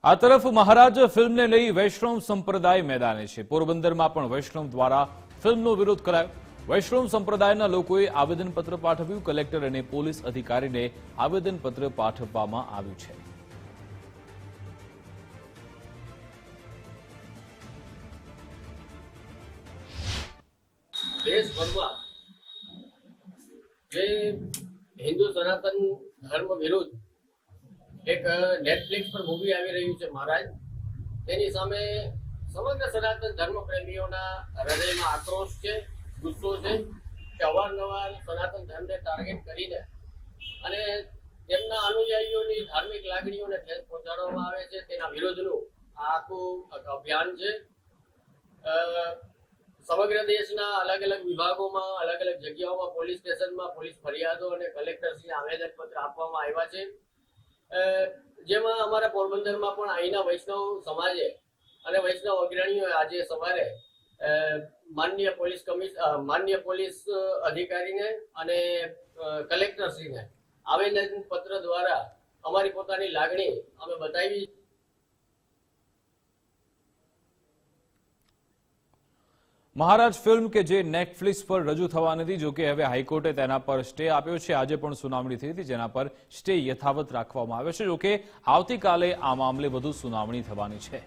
આ તરફ મહારાજ ફિલ્મને લઈ વૈષ્ણવ સંપ્રદાય મેદાને છે। પોરબંદરમાં પણ વૈષ્ણવ દ્વારા ફિલ્મનો વિરોધ કરાયો। વૈષ્ણવ સંપ્રદાયના લોકોએ આવેદનપત્ર પાઠવ્યું। કલેક્ટર અને પોલીસ અધિકારીને આવેદનપત્ર પાઠવવામાં આવ્યું છે। દેશભરમાં જે હિન્દુ સનાતન ધર્મ વિરુદ્ધ એક નેટફ્લિક્સ પર મૂવી આવી રહ્યું છે મહારાજ, તેની સામે સમગ્ર સનાતન ધર્મ પ્રેમીઓના હૃદયમાં આક્રોશ છે, ગુસ્સો છે કે અવારનવાર સનાતન ધર્મને ટાર્ગેટ કરીને અને તેમના અનુયાયીઓની ધાર્મિક લાગણીઓને ઠેસ પહોંચાડવામાં આવે છે। તેના વિરોધનું આ આખું અભિયાન છે। સમગ્ર દેશના અલગ અલગ વિભાગોમાં, અલગ અલગ જગ્યાઓમાં, પોલીસ સ્ટેશનમાં પોલીસ ફરિયાદો અને કલેક્ટરશ્રીને આવેદનપત્ર આપવામાં આવ્યા છે। જેમાં અમારા પોરબંદરમાં પણ અહીંના વૈષ્ણવ સમાજે અને વૈષ્ણવ અગ્રણીઓએ આજે સવારે માનનીય પોલીસ અધિકારીને અને કલેક્ટરશ્રીને આવેદનપત્ર દ્વારા અમારી પોતાની લાગણી અમે બતાવી। મહારાજ ફિલ્મ કે જે નેટફ્લિક્સ પર રજૂ થવાની હતી, જો કે હવે હાઈકોર્ટે તેના પર સ્ટે આપ્યો છે। આજે પણ સુનાવણી થઈ હતી, જેના પર સ્ટે યથાવત રાખવામાં આવ્યો છે। જો કે આવતીકાલે આ મામલે વધુ સુનાવણી થવાની છે।